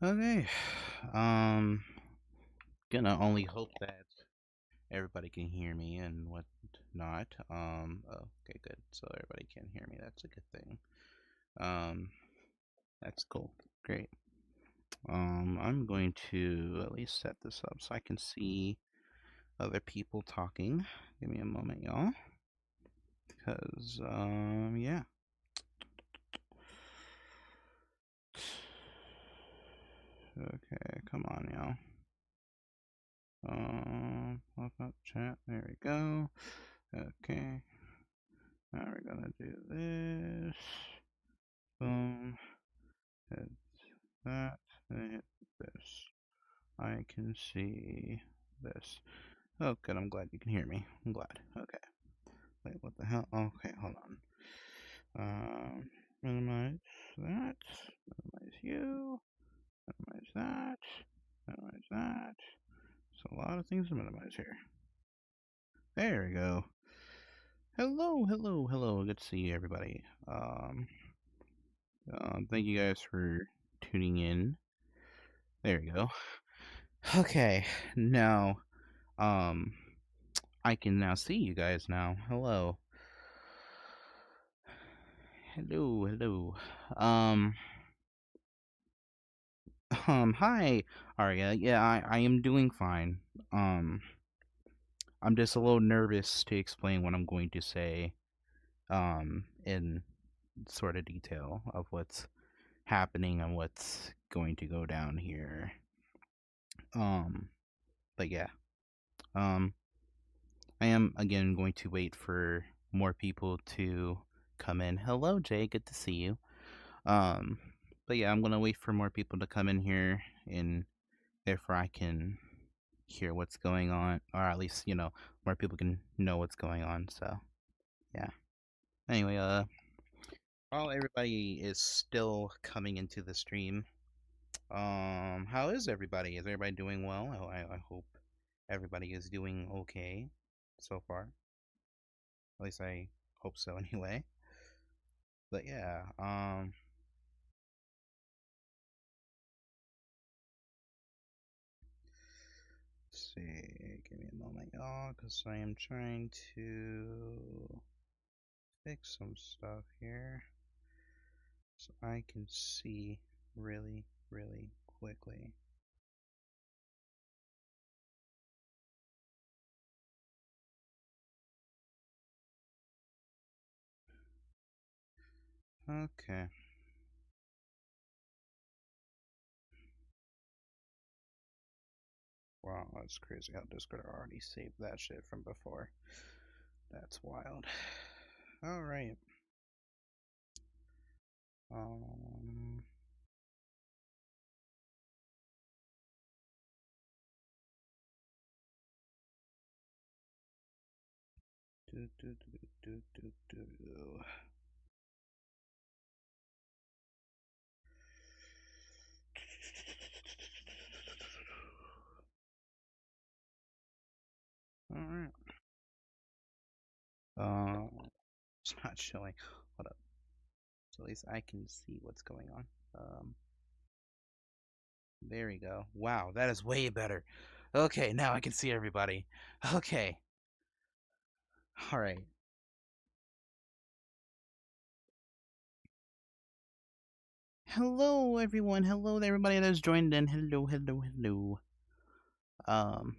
Okay. Um, gonna only hope that everybody can hear me and whatnot. Okay, good. So everybody can hear me. That's a good thing. Um, that's cool. Great. I'm going to at least set this up so I can see other people talking. Give me a moment, y'all. Because, yeah. Okay, come on, y'all. Pop up chat. There we go. Okay. Now we're gonna do this. Boom. Hit that. And hit this. I can see this. Oh, good. I'm glad you can hear me. I'm glad. Okay. Wait, what the hell? Okay, hold on. Minimize that. Minimize you. Minimize that. Minimize that. So a lot of things to minimize here. There we go. Hello, hello, hello. Good to see you, everybody. Thank you guys for tuning in. There we go. Okay, now, um, I can now see you guys now. Hello. Hello, hello. Um, hi, Arya. Yeah, I am doing fine. Um, I'm just a little nervous to explain what I'm going to say, in sort of detail of what's happening and what's going to go down here. Um, but yeah. Um, I am again going to wait for more people to come in. Hello, Jay. Good to see you. Um, but yeah, I'm gonna wait for more people to come in here, and therefore I can hear what's going on, or at least more people can know what's going on. So yeah. Anyway, while everybody is still coming into the stream, how is everybody? Is everybody doing well? I hope everybody is doing okay so far. At least I hope so anyway. But yeah, let's see. Give me a moment, y'all, because I am trying to fix some stuff here so I can see really, really quickly. Okay. Wow, that's crazy how Discord already saved that shit from before. That's wild. Alright. Um. Do, do, do, do, do, do, do. Alright. It's not showing. Hold up. So at least I can see what's going on. There we go. Wow, that is way better. Okay, now I can see everybody. Okay. All right. Hello, everyone. Hello, everybody that's joined in. Hello, hello, hello. Um.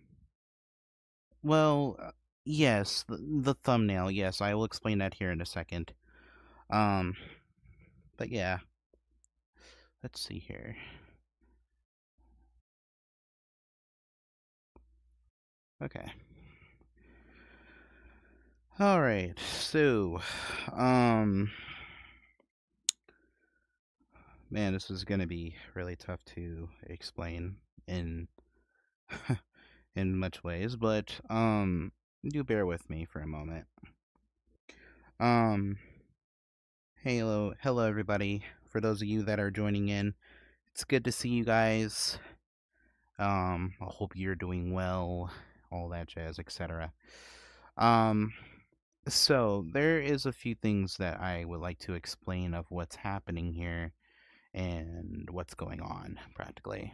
Well, yes, the thumbnail. Yes, I will explain that here in a second. Um. But yeah, let's see here. Okay. All right. So, um, man, this is gonna be really tough to explain in in much ways, but do bear with me for a moment. Um, hello everybody. For those of you that are joining in, it's good to see you guys. I hope you're doing well, all that jazz, etc. Um, so there is a few things that I would like to explain of what's happening here and what's going on practically.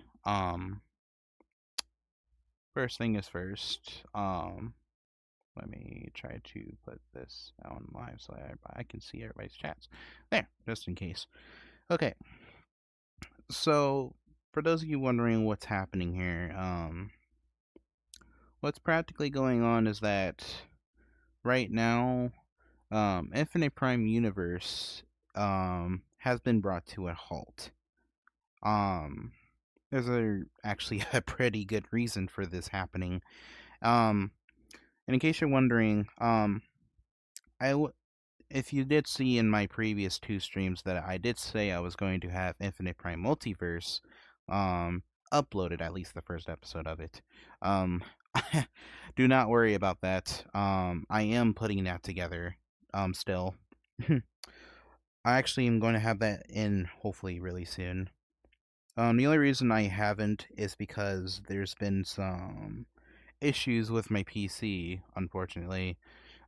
First thing is first. Let me try to put this on live so I can see everybody's chats. There, just in case. Okay, so for those of you wondering what's happening here, what's practically going on is that right now, Infinite Prime Universe has been brought to a halt. Um, actually a pretty good reason for this happening. Um, and in case you're wondering, I w- if you did see in my previous two streams that I did say I was going to have Infinite Prime Multiverse um uploaded, at least the first episode of it. Um do not worry about that. I am putting that together still. I actually am going to have that in hopefully really soon. The only reason I haven't is because there's been some issues with my PC, unfortunately.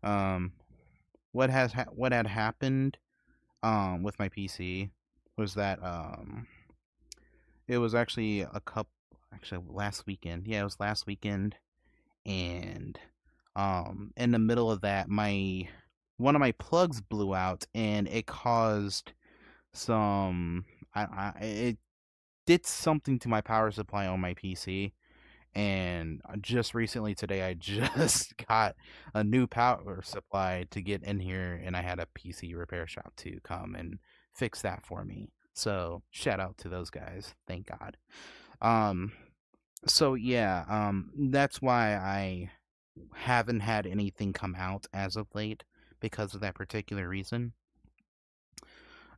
Um, what had happened with my PC was that it was actually actually last weekend. Yeah, it was last weekend, and in the middle of that, my one of my plugs blew out, and it caused some it did something to my power supply on my PC. And just recently today, I just got a new power supply to get in here, and I had a PC repair shop to come and fix that for me. So shout out to those guys. Thank God. Um, so yeah, that's why I haven't had anything come out as of late because of that particular reason.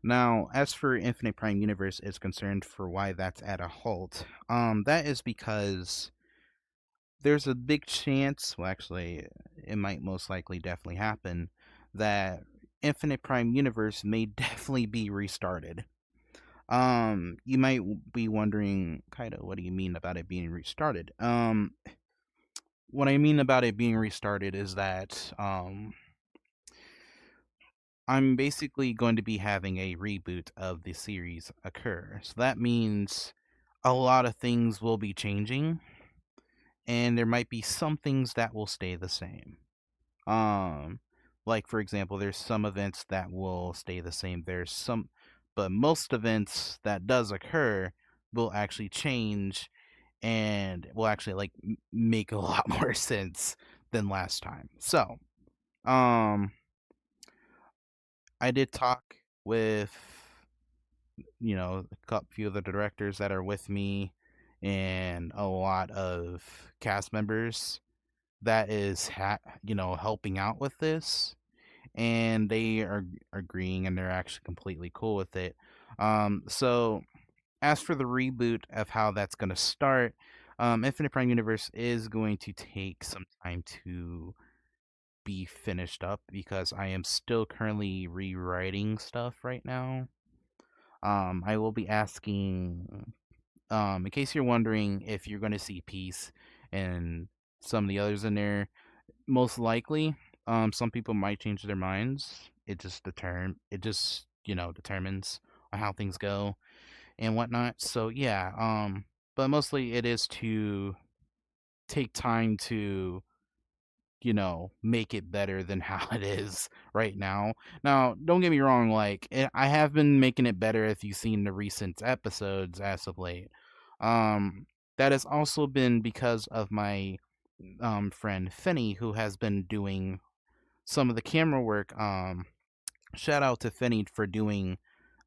Now, as for Infinite Prime Universe is concerned for why that's at a halt, that is because there's a big chance, well, actually, it might most likely definitely happen, that Infinite Prime Universe may definitely be restarted. You might be wondering, Kaido, what do you mean about it being restarted? What I mean about it being restarted is that, I'm basically going to be having a reboot of the series occur. So that means a lot of things will be changing, and there might be some things that will stay the same. Um, like for example, there's some events that will stay the same. But most events that does occur will actually change and will actually like make a lot more sense than last time. So, um, I did talk with a few of the directors that are with me and a lot of cast members that is helping out with this, and they are agreeing and they're actually completely cool with it. So as for the reboot of how that's going to start, Infinite Prime Universe is going to take some time to be finished up because I am still currently rewriting stuff right now. I will be asking, in case you're wondering if you're going to see Peace and some of the others in there, most likely, some people might change their minds. It just determines on how things go and whatnot. So yeah, but mostly it is to take time to make it better than how it is right now. Now, don't get me wrong, like I have been making it better if you've seen the recent episodes as of late. Um, that has also been because of my friend Finney, who has been doing some of the camera work. Shout out to Finney for doing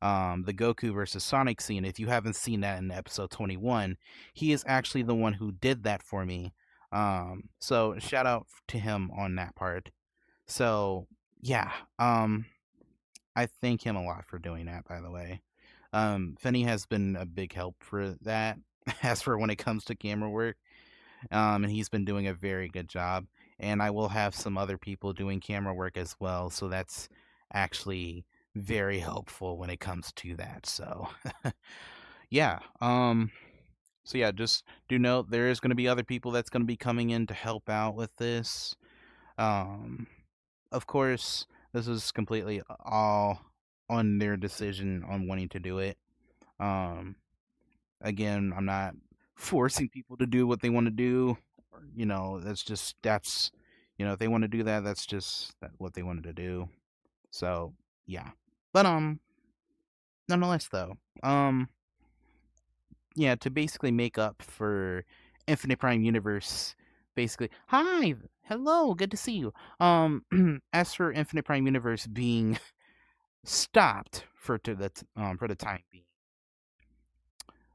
the Goku versus Sonic scene. If you haven't seen that in episode 21, he is actually the one who did that for me. So shout out to him on that part. So yeah, I thank him a lot for doing that, by the way. Finney has been a big help for that. As for when it comes to camera work, and he's been doing a very good job. And I will have some other people doing camera work as well, so that's actually very helpful when it comes to that. So, yeah. So yeah, just do note there is going to be other people that's going to be coming in to help out with this. Um, of course, this is completely all on their decision on wanting to do it. Um, Again, I'm not forcing people to do what they want to do. That's if they want to do that, that's just what they wanted to do. So yeah, but nonetheless though, yeah, to basically make up for Infinite Prime Universe, basically. Hi, hello, good to see you. As for Infinite Prime Universe being stopped for the time being,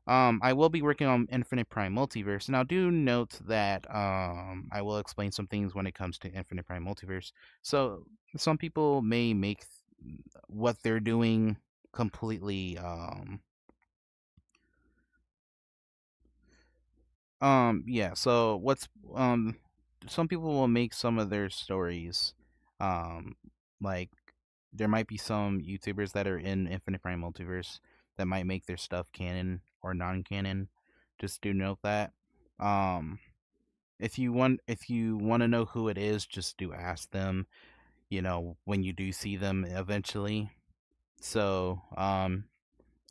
I will be working on Infinite Prime Multiverse. Now, do note that I will explain some things when it comes to Infinite Prime Multiverse. So, some people may make what they're doing completely yeah, so what's some people will make some of their stories um like there might be some YouTubers that are in Infinite Prime Multiverse that might make their stuff canon or non-canon. Just do note that. Um if you want to know who it is, just do ask them, when you do see them eventually. So,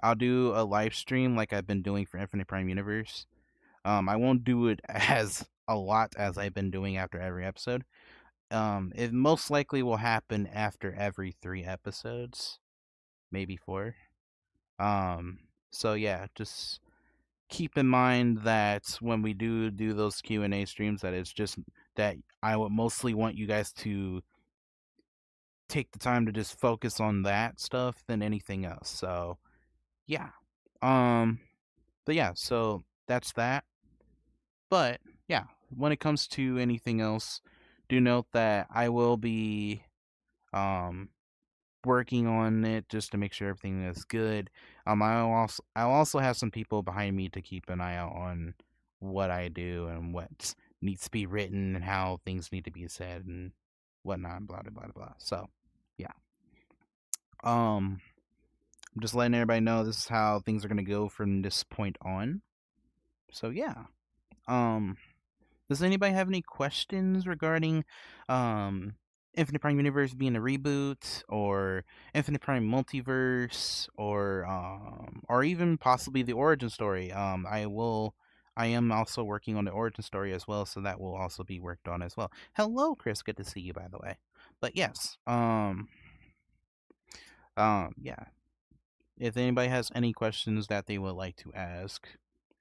I'll do a live stream like I've been doing for Infinite Prime Universe. I won't do it as a lot as I've been doing after every episode. It most likely will happen after every 3 episodes, maybe 4. Um, so yeah, just keep in mind that when we do those Q&A streams, that it's just that I would mostly want you guys to take the time to just focus on that stuff than anything else. So yeah, um, but yeah, so that's that. But yeah, when it comes to anything else, do note that I will be um working on it just to make sure everything is good. I'll also have some people behind me to keep an eye out on what I do and what needs to be written and how things need to be said and whatnot, blah blah blah blah. So yeah. Um I'm just letting everybody know this is how things are gonna go from this point on. So yeah. Um Does anybody have any questions regarding um, Infinite Prime Universe being a reboot, or Infinite Prime Multiverse, or even possibly the origin story? I am also working on the origin story as well, so that will also be worked on as well. Hello, Chris. Good to see you, by the way. But yes, yeah. If anybody has any questions that they would like to ask,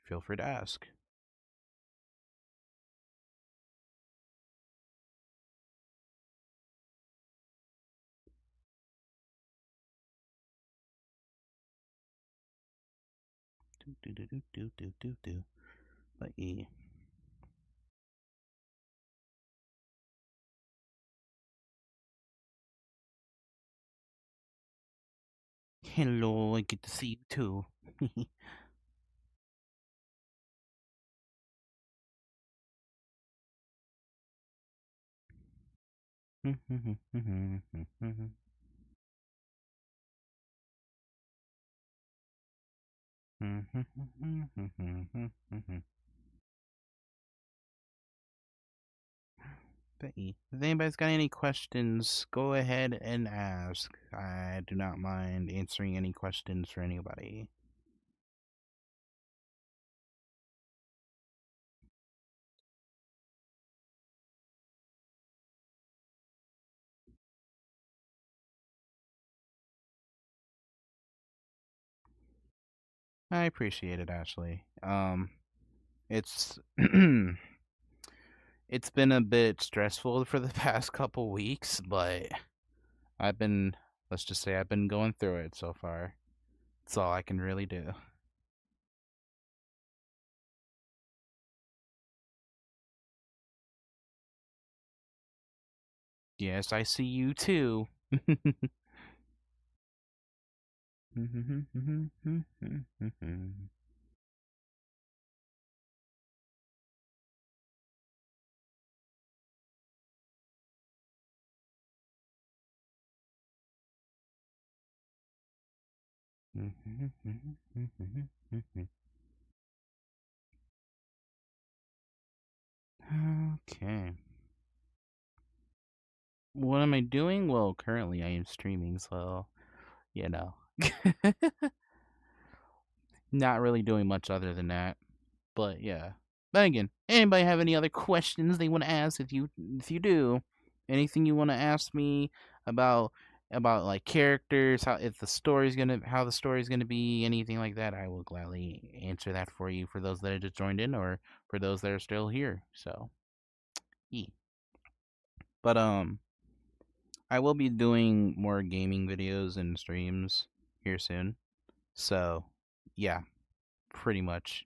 feel free to ask. Do do do do do do do. But yeah. Hello, I get to see you too. But if anybody's got any questions, go ahead and ask. I do not mind answering any questions for anybody. I appreciate it, Ashley. It's it's been a bit stressful for the past couple weeks, but I've been, let's just say, I've been going through it so far. That's all I can really do. Yes, I see you too. Okay. What am I doing? Well, currently I am streaming, so you know. not really doing much other than that. But yeah. Then again, anybody have any other questions they want to ask? If you do, anything you want to ask me about like characters, how the story's gonna be, anything like that, I will gladly answer that for you. For those that have just joined in, or for those that are still here. So, yeah. But I will be doing more gaming videos and streams here soon. So, yeah, pretty much.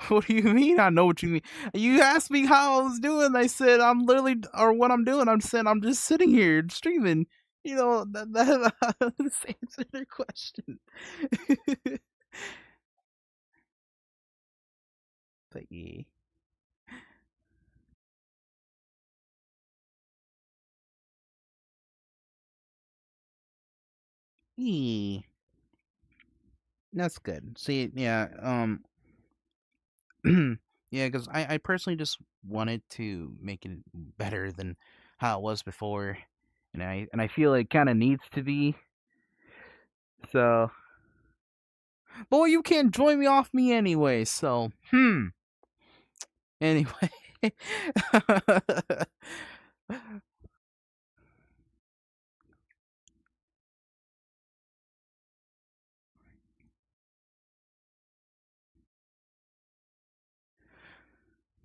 What do you mean? I know what you mean. You asked me how I was doing. I said I'm literally, or what I'm doing. I'm saying I'm just sitting here streaming. You know that just answered your question. But yeah, yeah, that's good. See, yeah, yeah, because I personally just wanted to make it better than how it was before, and I feel it kind of needs to be. So, boy, you can't join me off me anyway. So, anyway,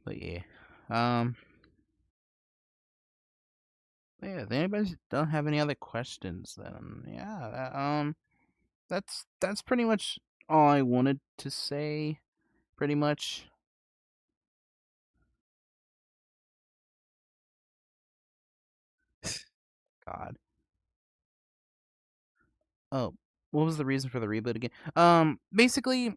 but yeah, um, yeah. If anybody don't have any other questions, then yeah, that's pretty much all I wanted to say. Pretty much, God. Oh, what was the reason for the reboot again? Basically,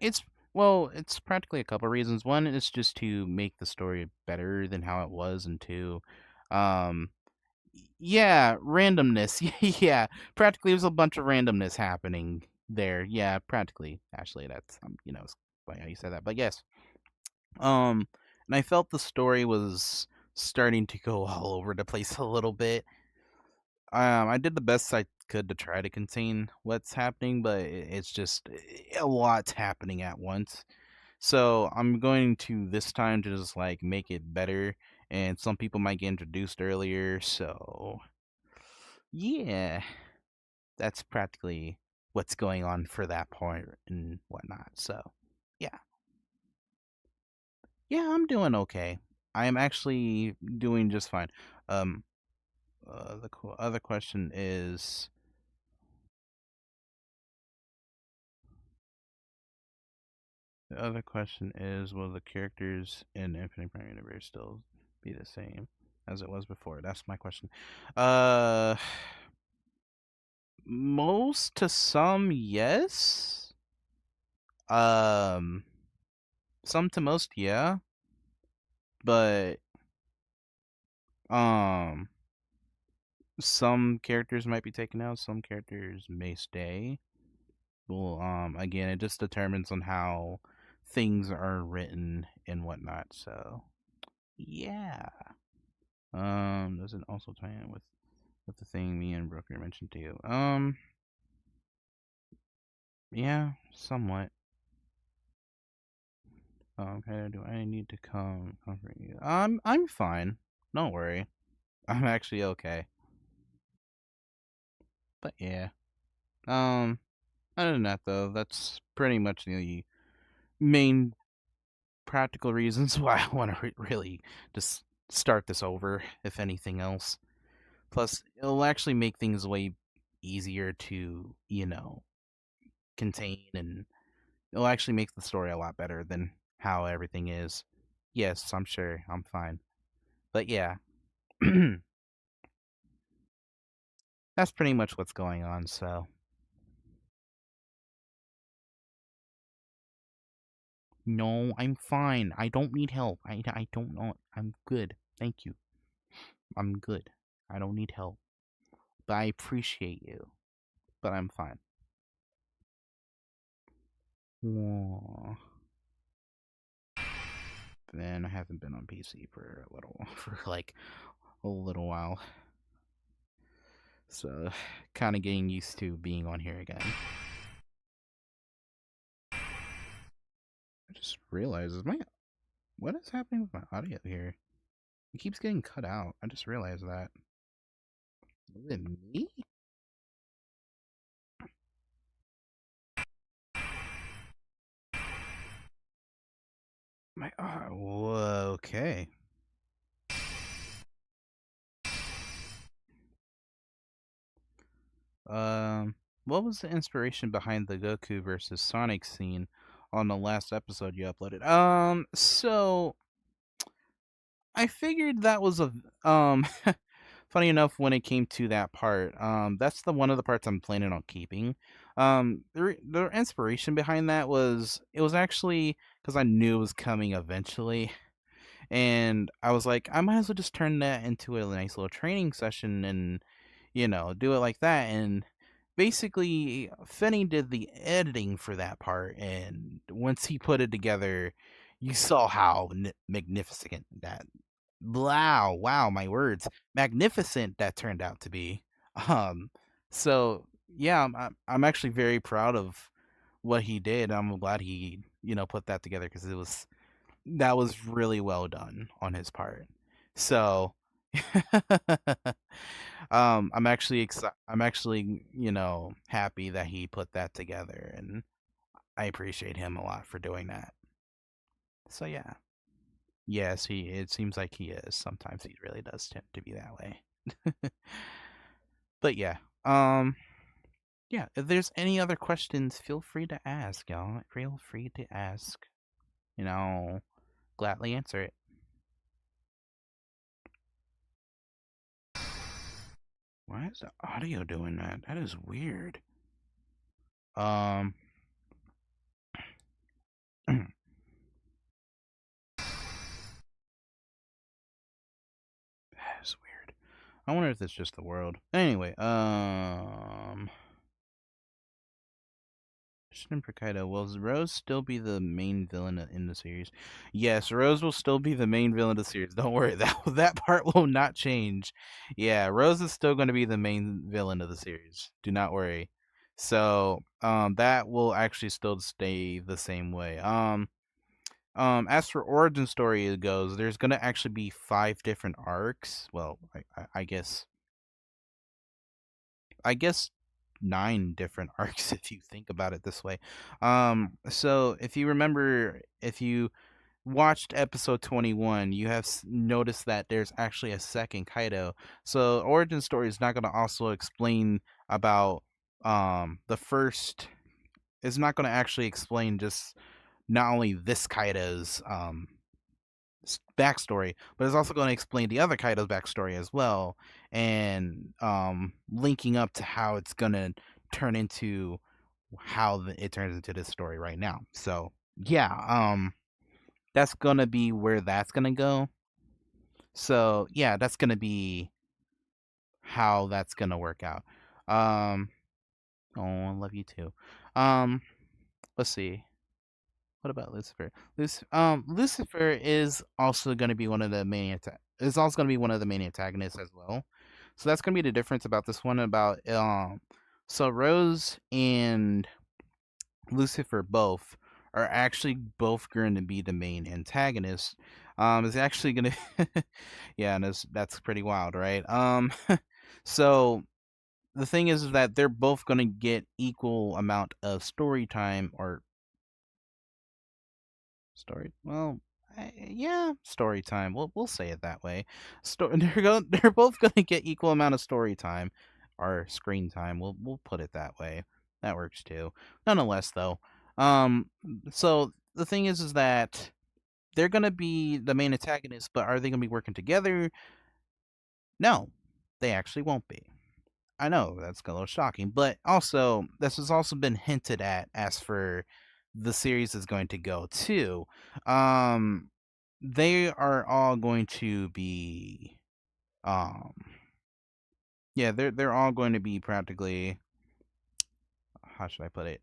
it's it's practically a couple reasons. One is just to make the story better than how it was, and two, um, yeah, randomness. Yeah, practically there's a bunch of randomness happening there. Yeah, practically. Actually, that's it's funny how you said that, but yes. And I felt the story was starting to go all over the place a little bit. I did the best I could to try to contain what's happening, but it's just a lot's happening at once. So I'm going to this time to just like make it better, and some people might get introduced earlier. So yeah, that's practically what's going on for that point and whatnot. So yeah, yeah, I'm doing okay. I am actually doing just fine. Um, other question is will the characters in Infinite Prime Universe still be the same as it was before? That's my question. Uh, most to some, yes. Um, some to most, yeah. But um, some characters might be taken out. Some characters may stay. Well, again, it just determines on how things are written and whatnot. So, yeah. Does it also tie in with the thing me and Brooker mentioned to you? Yeah, somewhat. Okay, do I need to come comfort you? I'm fine. Don't worry. I'm actually okay. But yeah. Um, other than that though, that's pretty much the main practical reasons why I want to really just start this over, if anything else. Plus, it'll actually make things way easier to, contain, and it'll actually make the story a lot better than how everything is. Yes, I'm sure I'm fine. But yeah, that's pretty much what's going on, so. No, I'm fine. I don't need help. I don't know. I'm good. Thank you. I'm good. I don't need help. But I appreciate you. But I'm fine. Aw. Man, I haven't been on PC for a little, for like a little while. So, kind of getting used to being on here again. I just realized, what is happening with my audio here? It keeps getting cut out. I just realized that. Is it me? Whoa, okay. What was the inspiration behind the Goku versus Sonic scene on the last episode you uploaded? So I figured that was a funny enough when it came to that part. That's the one of the parts I'm planning on keeping. The inspiration behind that was it was actually because I knew it was coming eventually, and I was like, I might as well just turn that into a nice little training session and do it like that. And basically, Fenny did the editing for that part, and once he put it together, you saw how magnificent that wow, my words, magnificent that turned out to be. Um, so yeah, I'm actually very proud of what he did. I'm glad he put that together because that was really well done on his part. So I'm actually happy that he put that together, and I appreciate him a lot for doing that. So yeah. Yes, it seems like he is. Sometimes he really does tend to be that way. But yeah. Yeah, if there's any other questions, feel free to ask, y'all. Feel free to ask. Gladly answer it. Why is the audio doing that? That is weird. Um that is weird. I wonder if it's just the world. Anyway, for Kaido, will Rose still be the main villain in the series? Yes, Rose will still be the main villain of the series. Don't worry, that part will not change. Yeah, Rose is still going to be the main villain of the series. Do not worry. So, that will actually still stay the same way. As for origin story it goes, there's going to actually be 5 different arcs. Well, I guess 9 different arcs if you think about it this way. So if you remember, if you watched episode 21, you have noticed that there's actually a second Kaido. So origin story is not going to also explain about the first. It's not going to actually explain just not only this Kaido's backstory, but it's also going to explain the other Kaido's backstory as well, and linking up to how it's going to turn into it turns into this story right now. So yeah, that's going to be where that's going to go. So yeah, that's going to be how that's going to work out. Oh, I love you too. Let's see. What about Lucifer? Lucifer is also going to be one of the main is also going to be one of the main antagonists as well. So that's going to be the difference about this one. So Rose and Lucifer both are actually both going to be the main antagonists. Is actually going to, yeah, and that's pretty wild, right? So the thing is that they're both going to get equal amount of story time or story. Well, yeah, story time. We'll say it that way. They're both going to get equal amount of story time or screen time. We'll put it that way. That works too. Nonetheless, though, um, so the thing is that they're going to be the main antagonists, but are they going to be working together? No, they actually won't be. I know that's a little shocking, but also this has also been hinted at as for the series is going to go too. Um, they are all going to be, um, yeah, they're all going to be practically. How should I put it?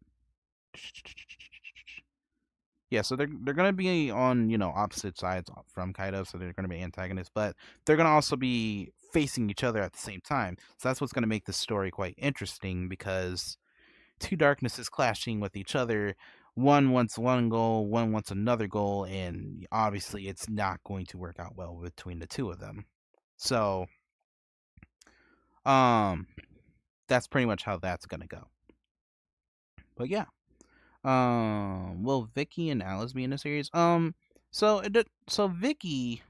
Yeah, so they're gonna be on, opposite sides from Kaido, so they're gonna be antagonists, but they're gonna also be facing each other at the same time. So that's what's gonna make the story quite interesting because two darknesses clashing with each other. One wants one goal, one wants another goal, and obviously it's not going to work out well between the two of them. So, um, that's pretty much how that's gonna go. But yeah. Will Vicky and Alice be in the series? So Vicky,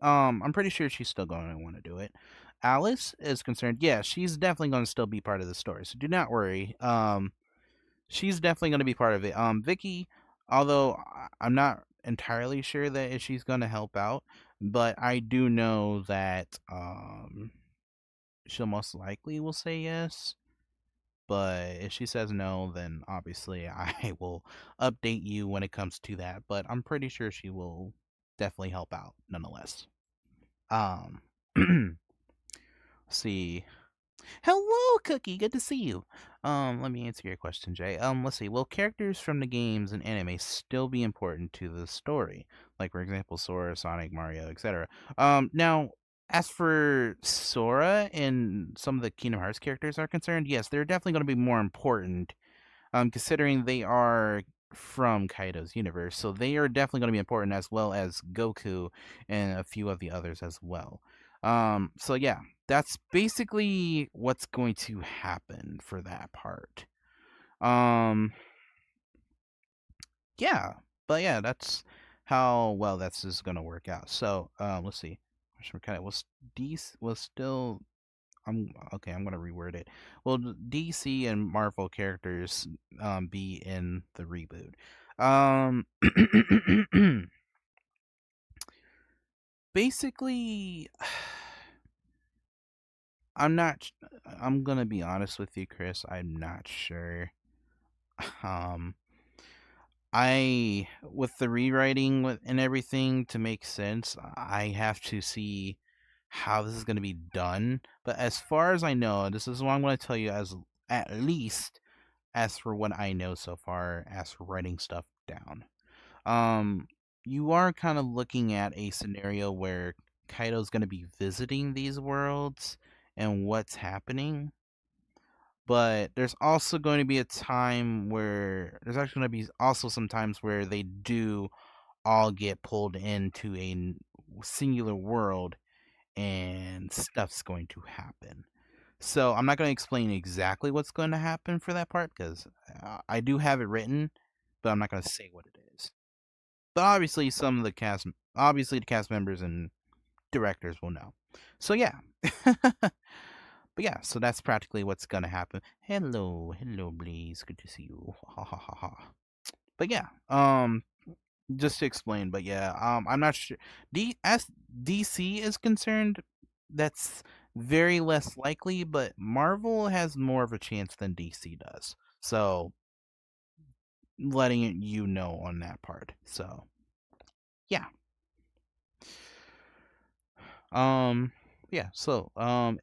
I'm pretty sure she's still going to want to do it. Alice is concerned. Yeah, she's definitely going to still be part of the story. So do not worry. She's definitely going to be part of it. Vicky, although I'm not entirely sure that if she's going to help out, but I do know that she'll most likely will say yes. But if she says no, then obviously I will update you when it comes to that. But I'm pretty sure she will definitely help out nonetheless. Um, see. Hello, Cookie. Good to see you. Let me answer your question, Jay. Let's see. Will characters from the games and anime still be important to the story? Like, for example, Sora, Sonic, Mario, etc. Now, as for Sora and some of the Kingdom Hearts characters are concerned, yes, they're definitely going to be more important considering they are from Kaido's universe. So they are definitely going to be important as well as Goku and a few of the others as well. So yeah, that's basically what's going to happen for that part. Um, yeah, but yeah, that's how well that's just going to work out. So let's see. Was was still I'm okay. I'm gonna reword it. Will DC and Marvel characters be in the reboot? Um, basically, I'm not. I'm gonna be honest with you, Chris. I'm not sure. Um, I with the rewriting and everything to make sense, I have to see how this is gonna be done. But as far as I know, this is what I'm gonna tell you as at least as for what I know so far, as for writing stuff down. Um, you are kind of looking at a scenario where Kaido's going to be visiting these worlds and what's happening. But there's also going to be a time where there's actually going to be also some times where they do all get pulled into a singular world and stuff's going to happen. So I'm not going to explain exactly what's going to happen for that part because I do have it written, but I'm not going to say what it is. But obviously, obviously the cast members and directors will know. So yeah, but yeah, so that's practically what's going to happen. Hello, Blaze. Good to see you. Ha ha ha ha. But yeah, just to explain. But yeah, I'm not sure. As DC is concerned, that's very less likely, but Marvel has more of a chance than DC does. So, letting you know on that part. So, yeah. Um, yeah. So,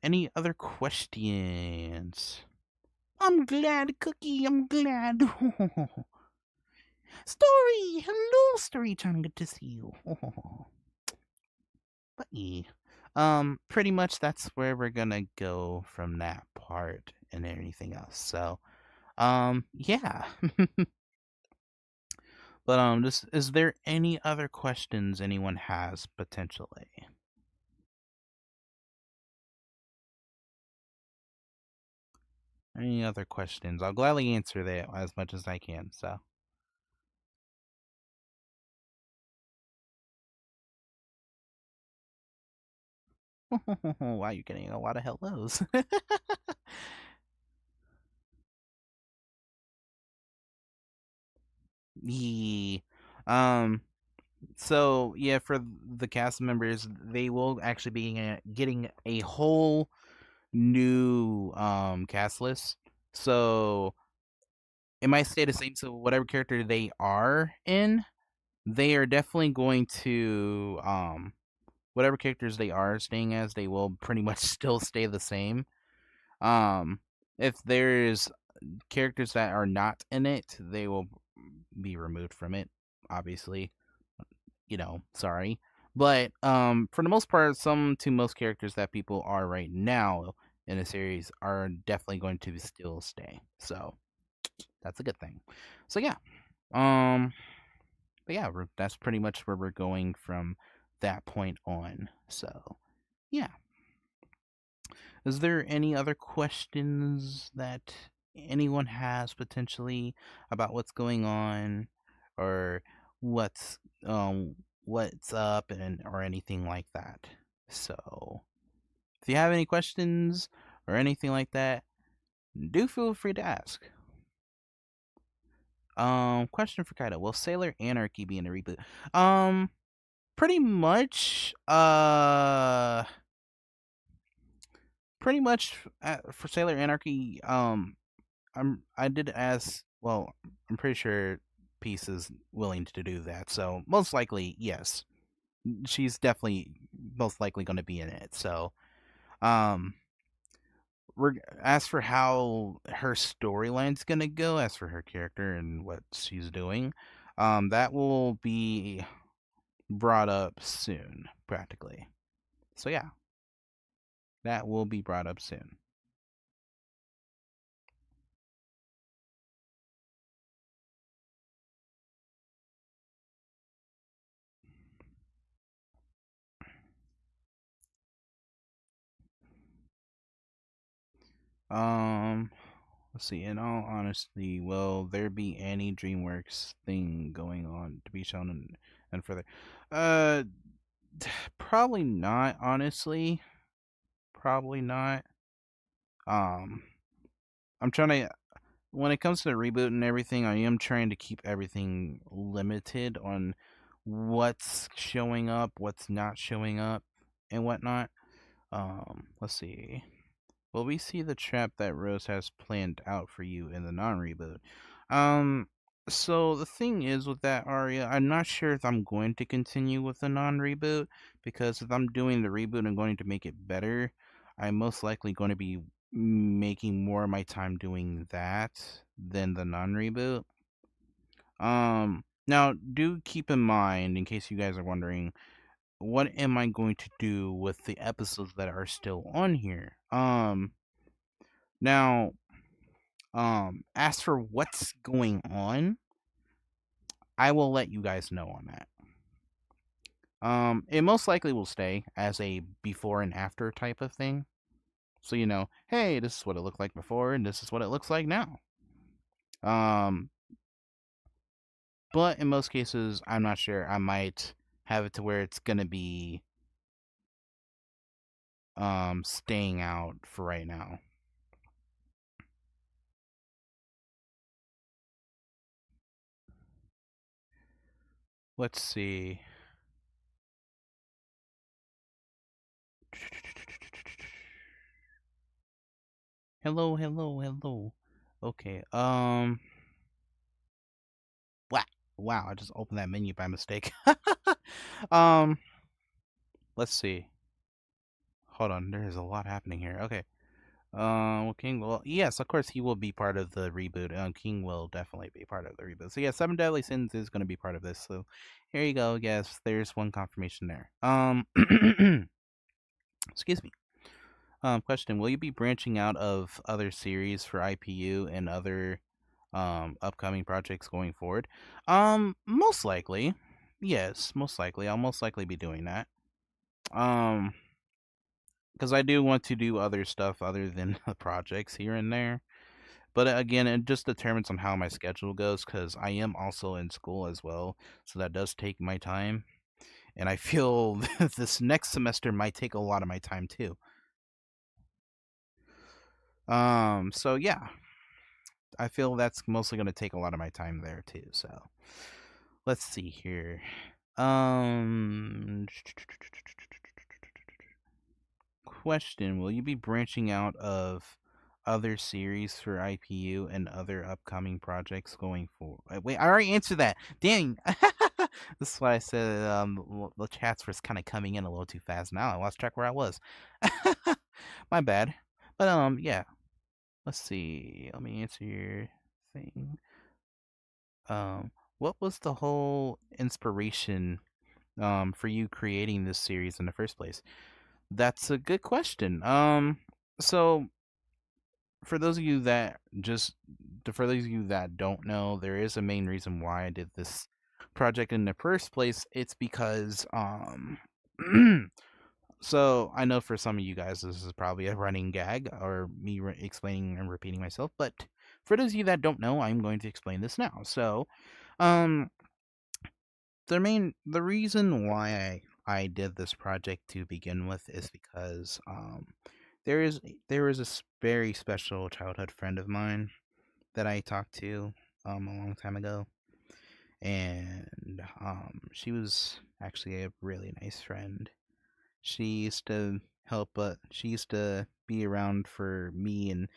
any other questions? I'm glad, Cookie. I'm glad. Story, hello, Story. Trying good to see you. But yeah. Pretty much that's where we're gonna go from that part and anything else. So, yeah. But this is there any other questions anyone has potentially? Any other questions? I'll gladly answer that as much as I can. So, wow, you're getting a lot of hellos. Yeah. Um. So yeah, for the cast members, they will actually be getting a whole new cast list. So it might stay the same. So whatever character they are in, they are definitely going to whatever characters they are staying as, they will pretty much still stay the same. Um, if there's characters that are not in it, they will be removed from it. obviously, sorry. But for the most part, some to most characters that people are right now in the series are definitely going to still stay. So that's a good thing. So yeah. Um but yeah, that's pretty much where we're going from that point on. So yeah. Is there any other questions that anyone has potentially about what's going on, or what's what's up, and or anything like that? So if you have any questions or anything like that, do feel free to ask. Question for Kaido: will Sailor Anarchy be in the reboot? Pretty much. Pretty much for Sailor Anarchy. I did ask. Well, I'm pretty sure Peace is willing to do that. So most likely, yes, she's definitely most likely going to be in it. So, um, as for how her storyline's going to go, as for her character and what she's doing, that will be brought up soon, practically. So yeah, that will be brought up soon. Um, let's see. In all honesty, will there be any DreamWorks thing going on to be shown and further? Uh, probably not. Honestly, probably not. Um, I'm trying to. When it comes to the reboot and everything, I am trying to keep everything limited on what's showing up, what's not showing up, and whatnot. Let's see. Will we see the trap that Rose has planned out for you in the non-reboot? Um, so the thing is with that, Arya, I'm not sure if I'm going to continue with the non-reboot, because if I'm doing the reboot and going to make it better, I'm most likely going to be making more of my time doing that than the non-reboot. Now do keep in mind, in case you guys are wondering, what am I going to do with the episodes that are still on here? Now, as for what's going on, I will let you guys know on that. It most likely will stay as a before and after type of thing. So hey, this is what it looked like before, and this is what it looks like now. Um, but in most cases, I'm not sure. I might have it to where it's gonna be staying out for right now. Let's see. Hello, hello, hello. Okay. Wow. Wow, I just opened that menu by mistake. um, let's see. Hold on, there's a lot happening here. Okay. Well, King will. Yes, of course, he will be part of the reboot. King will definitely be part of the reboot. So yeah, Seven Deadly Sins is going to be part of this. So here you go. Yes, there's one confirmation there. Excuse me. Question: will you be branching out of other series for IPU and other upcoming projects going forward? Most likely. Yes, most likely. I'll most likely be doing that. Because I do want to do other stuff other than the projects here and there. But again, it just determines on how my schedule goes, because I am also in school as well, so that does take my time. And I feel this next semester might take a lot of my time too. So yeah, I feel that's mostly going to take a lot of my time there too. So let's see here. Um, Question: will you be branching out of other series for IPU and other upcoming projects going forward? Wait, I already answered that. Dang. This is why I said the chats was kind of coming in a little too fast. Now I lost track where I was. My bad. But yeah. Let's see. Let me answer your thing. what was the whole inspiration for you creating this series in the first place? That's a good question. So for those of you that for those of you that don't know, there is a main reason why I did this project in the first place. It's because so I know for some of you guys this is probably a running gag or me explaining and repeating myself, but for those of you that don't know, I'm going to explain this now. So, um the reason why I did this project to begin with is because there is a very special childhood friend of mine that I talked to a long time ago, and she was actually a really nice friend. She used to she used to be around for me and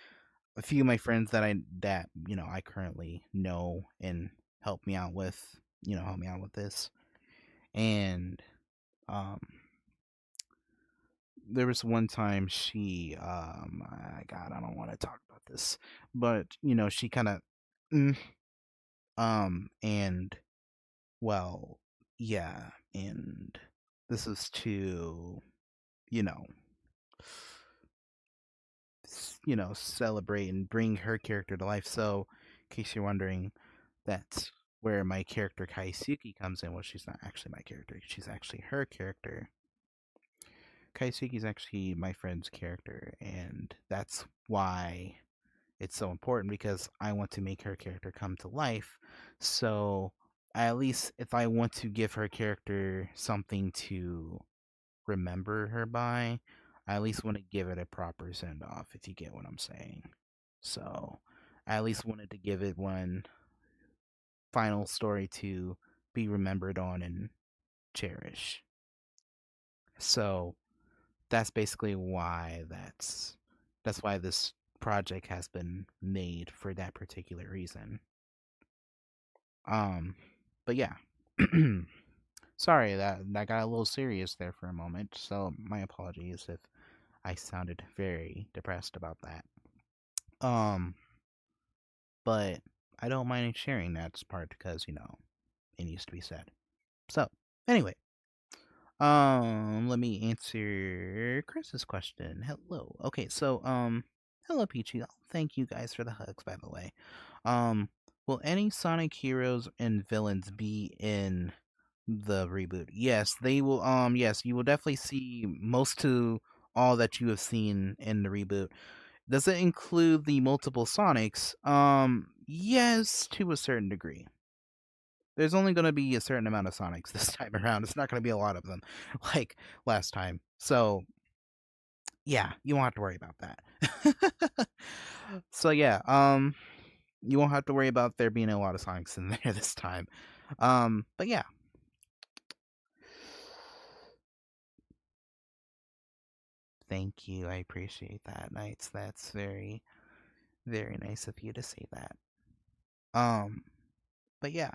a few of my friends that I currently know and help me out with this. And um there was one time God, I don't want to talk about this, but she kind of mm, and well, yeah, and this is to you know celebrate and bring her character to life. So in case you're wondering, that's where my character Kaisuke comes in. Well, she's not actually my character, she's actually her character. Kaisuke is actually my friend's character, and that's why it's so important, because I want to make her character come to life. So, at least if I want to give her character something to remember her by, I at least want to give it a proper send off, if you get what I'm saying. So, I at least wanted to give it one final story to be remembered on and cherish. So, that's basically why that's why this project has been made for that particular reason. Um, but yeah. Sorry that got a little serious there for a moment. So my apologies if I sounded very depressed about that. Um, but I don't mind sharing that part because it needs to be said. So anyway, let me answer Chris's question. Hello. Okay, so hello Peachy. Oh, thank you guys for the hugs, by the way. Um, will any Sonic heroes and villains be in the reboot? Yes, they will. Yes, you will definitely see most to all that you have seen in the reboot. Does it include the multiple Sonics? Yes, to a certain degree. There's only going to be a certain amount of Sonics this time around. It's not going to be a lot of them like last time. So, yeah, you won't have to worry about that. So, yeah, you won't have to worry about there being a lot of Sonics in there this time. But yeah. Thank you. I appreciate that. Nights. That's very, very nice of you to say that. Um, but yeah.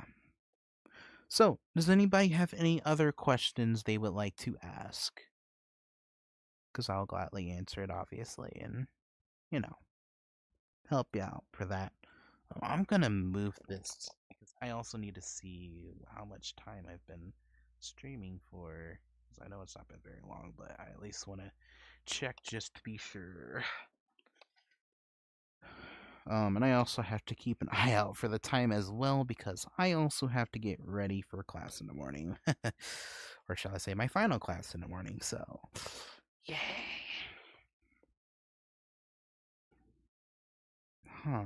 So, does anybody have any other questions they would like to ask? Because I'll gladly answer it, obviously, and you know, help you out for that. I'm gonna move this because I also need to see how much time I've been streaming for. Because I know it's not been very long, but I at least want to check just to be sure. And I also have to keep an eye out for the time as well because I also have to get ready for class in the morning. Or shall I say my final class in the morning, so yay. Huh.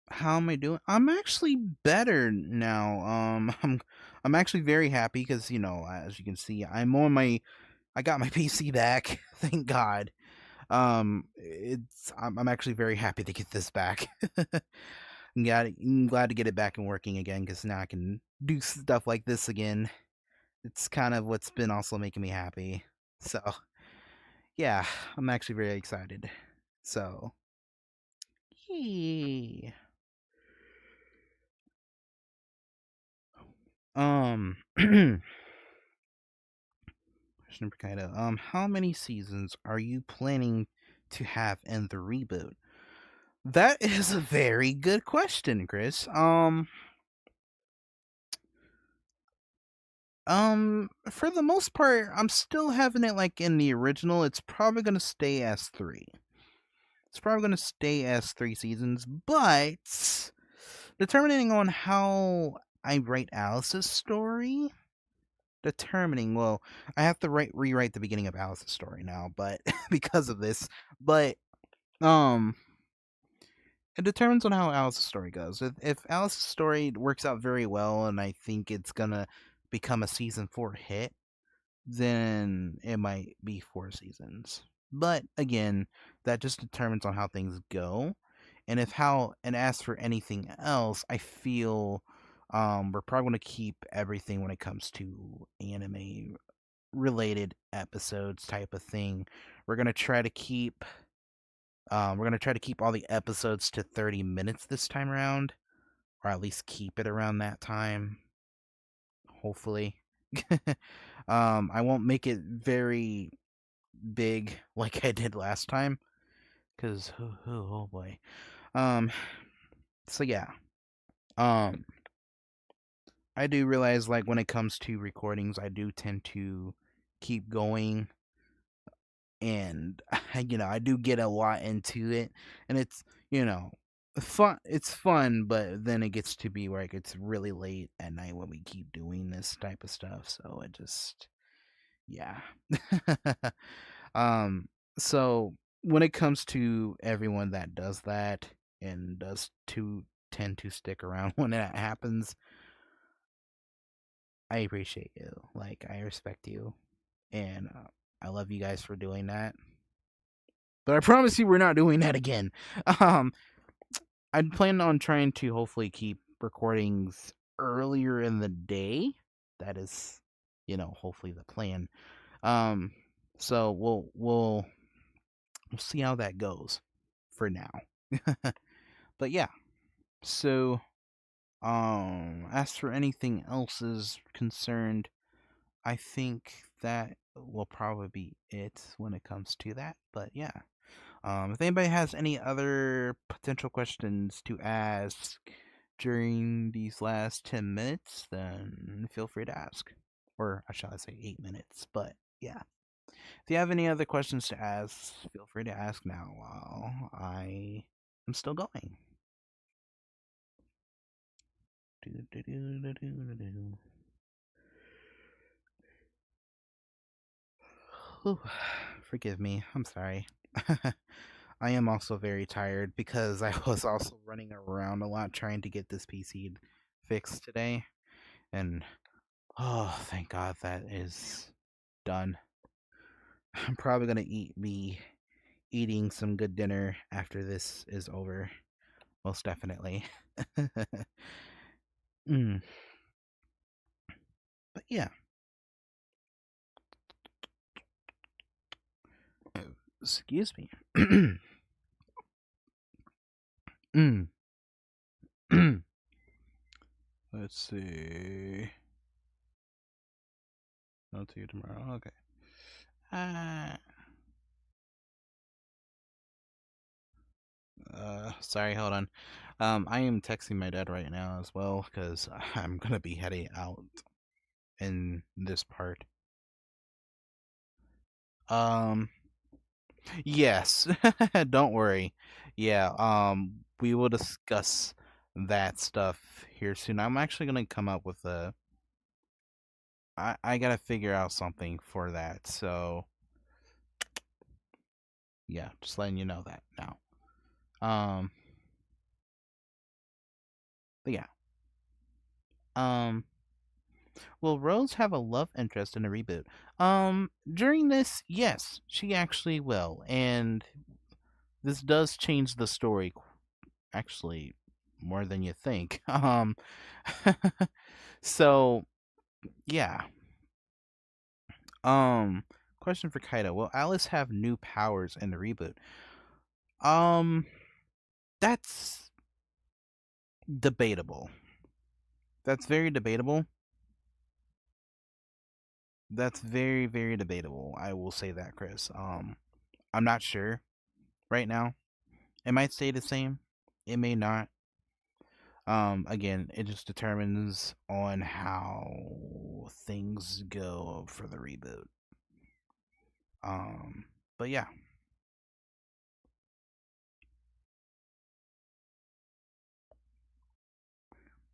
How am I doing? I'm actually better now. I'm actually very happy because as you can see, I got my PC back. Thank God. I'm actually very happy to get this back. I'm glad to get it back and working again because now I can do stuff like this again. It's kind of what's been also making me happy. So yeah, I'm actually very excited. So yay. Um Question for Kaido. How many seasons are you planning to have in the reboot? That is a very good question, Chris. For the most part, I'm still having it like in the original. It's probably gonna stay as three. It's probably gonna stay as 3 seasons, but determining on how I write Alice's story, well, I have to rewrite the beginning of Alice's story now, but because of this, but um, it determines on how Alice's story goes. If Alice's story works out very well, and I think it's gonna become a season 4 hit, then it might be 4 seasons. But again, that just determines on how things go. And as for anything else, I feel we're probably going to keep everything when it comes to anime related episodes type of thing. We're going to try to keep all the episodes to 30 minutes this time around, or at least keep it around that time. Hopefully. I won't make it very big like I did last time, because oh boy. So yeah. Um, I do realize, like, when it comes to recordings, I do tend to keep going, and I do get a lot into it, and it's fun. It's fun, but then it gets to be like it's really late at night when we keep doing this type of stuff. So it just, yeah. um. So when it comes to everyone that does that and does to tend to stick around when that happens, I appreciate you. Like, I respect you, and I love you guys for doing that. But I promise you, we're not doing that again. Um, I plan on trying to hopefully keep recordings earlier in the day. That is, hopefully the plan. Um, so we'll see how that goes for now. But yeah, so as for anything else is concerned, I think that will probably be it when it comes to that. But yeah, if anybody has any other potential questions to ask during these last 10 minutes, then feel free to ask. Or shall I say 8 minutes? But yeah. If you have any other questions to ask, feel free to ask now while I am still going. Whew. Forgive me. I'm sorry. I am also very tired because I was also running around a lot trying to get this PC fixed today. And oh, thank God that is done. I'm probably going to be eating some good dinner after this is over. Most definitely. Mm. But yeah. Excuse me. Mm. Let's see. I'll see you tomorrow. Okay. Uh, sorry, hold on. I am texting my dad right now as well because I'm gonna be heading out in this part. Um, yes, don't worry. Yeah, we will discuss that stuff here soon. I'm actually gonna come up with I gotta figure out something for that. So yeah, just letting you know that now. Um, but yeah. Um, will Rose have a love interest in a reboot? During this, yes, she actually will, and this does change the story actually more than you think. So yeah. Um, question for Kaido: will Alice have new powers in the reboot? Um, that's debatable. That's very debatable That's very, very debatable. I will say that, Chris. I'm not sure right now. It might stay the same. It may not. Again, it just determines on how things go for the reboot. But yeah.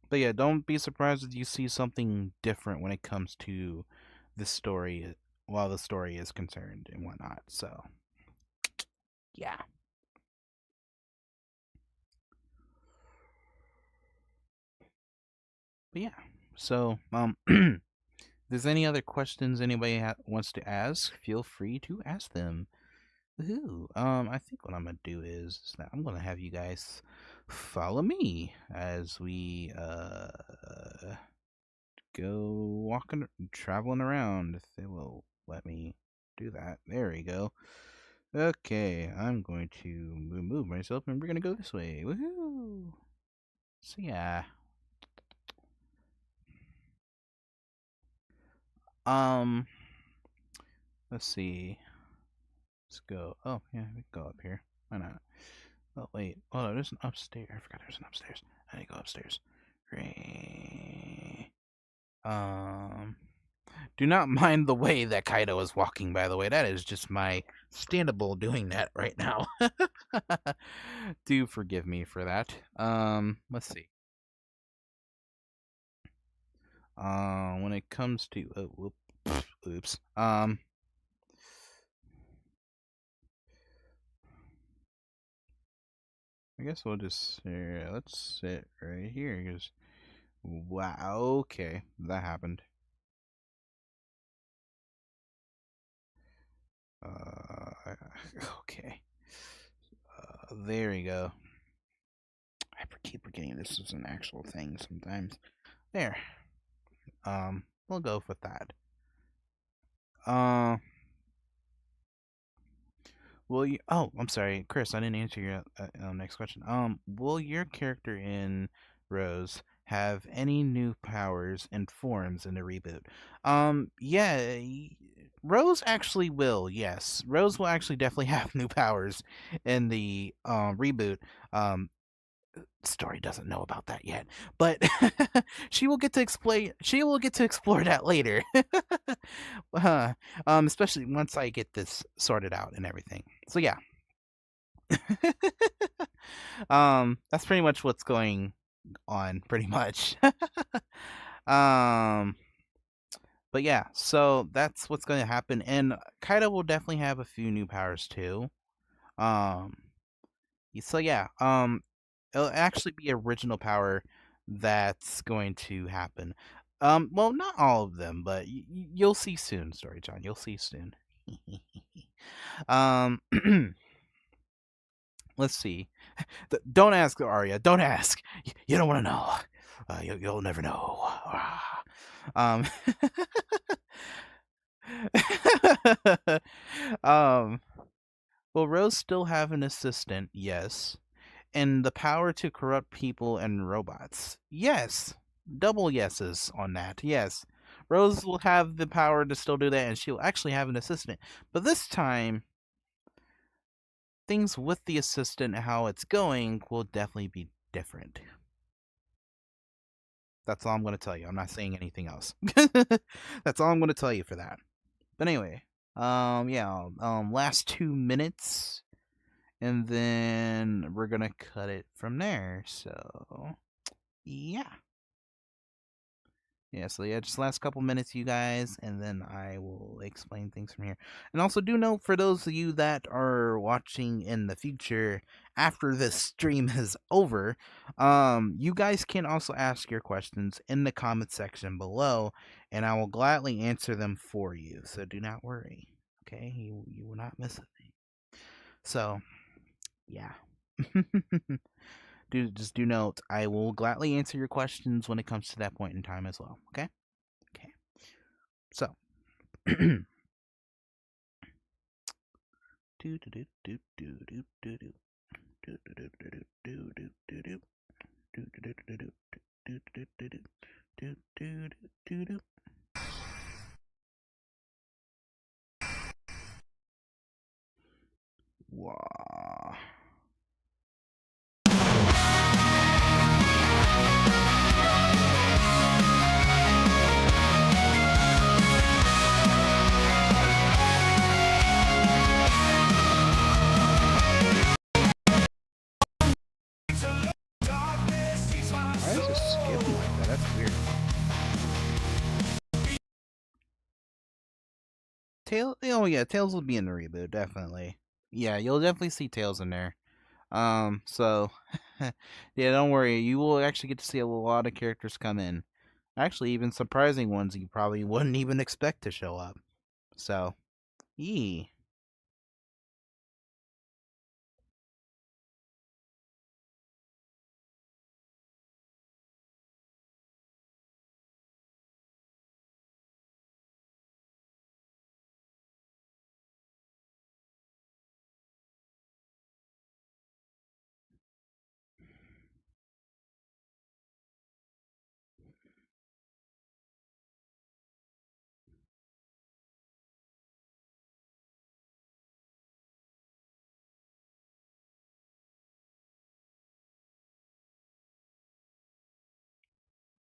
But yeah, don't be surprised if you see something different when it comes to the story while the story is concerned and whatnot. So yeah. But yeah. So if there's any other questions anybody wants to ask, feel free to ask them. Woohoo. I think what I'm gonna do is that I'm gonna have you guys follow me as we go walking, traveling around. If they will let me do that. There we go. Okay, I'm going to move myself, and we're gonna go this way. Woohoo! So yeah. Um, let's see. Let's go. Oh yeah, we can go up here. Why not? Oh wait. Oh, no, there's an upstairs. I forgot there's an upstairs. I need to go upstairs. Great. Do not mind the way that Kaido is walking, by the way. That is just my standable doing that right now. Do forgive me for that. Let's see. When it comes to oops. I guess we'll just let's sit right here because wow. Okay, that happened. Okay. There we go. I keep forgetting this is an actual thing sometimes. There. We'll go with that. Uh, will you? Oh, I'm sorry, Chris. I didn't answer your next question. Will your character in Rose have any new powers and forms in the reboot? Yeah, Rose actually will. Yes, Rose will actually definitely have new powers in the reboot. Um, story doesn't know about that yet, but she will get to explain. She will get to explore that later. uh, especially once I get this sorted out and everything. So yeah, that's pretty much what's going on, pretty much. um, but yeah, so that's what's going to happen, and Kaido will definitely have a few new powers too. Um, so yeah, it'll actually be original power that's going to happen. Well, not all of them, but you'll see soon, Story John. You'll see soon. um, let's see. Don't ask Arya. Don't ask. You don't want to know. You'll never know. um, um. Will Rose still have an assistant? Yes. And the power to corrupt people and robots? Yes. Double yeses on that. Yes. Rose will have the power to still do that, and she'll actually have an assistant. But this time, things with the assistant, how it's going, will definitely be different. That's all I'm going to tell you. I'm not saying anything else. That's all I'm going to tell you for that. But anyway, yeah, last 2 minutes, and then we're gonna cut it from there. So, yeah. Yeah, so yeah, just last couple minutes, you guys, and then I will explain things from here. And also, do note for those of you that are watching in the future after this stream is over, you guys can also ask your questions in the comment section below, and I will gladly answer them for you. So do not worry, okay? You will not miss a thing. So, yeah. Do note, I will gladly answer your questions when it comes to that point in time as well. Okay. Okay. So. Tail. Oh yeah, Tails will be in the reboot definitely. Yeah, you'll definitely see Tails in there. So yeah, don't worry. You will actually get to see a lot of characters come in. Actually, even surprising ones you probably wouldn't even expect to show up. So, yee.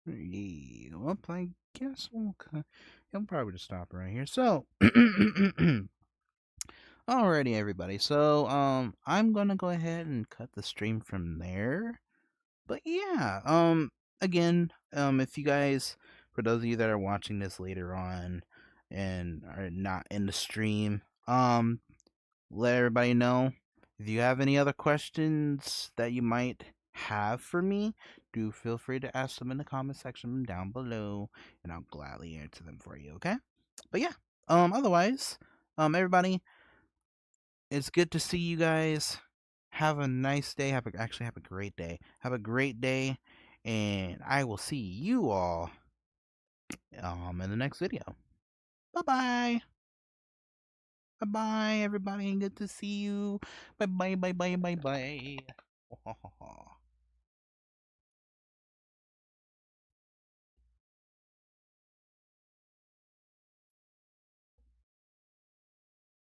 Yee. Well, I guess we'll probably just stop right here. So, alrighty, everybody. So, I'm gonna go ahead and cut the stream from there. But yeah, again, if you guys, for those of you that are watching this later on and are not in the stream, let everybody know. If you have any other questions that you might have for me, do feel free to ask them in the comment section down below, and I'll gladly answer them for you. Okay? But yeah, otherwise, everybody, it's good to see you guys. Have a nice day. Have a great day. Have a great day, and I will see you all in the next video. Bye bye. Bye bye, everybody. Good to see you. Bye bye. Bye bye. Bye bye.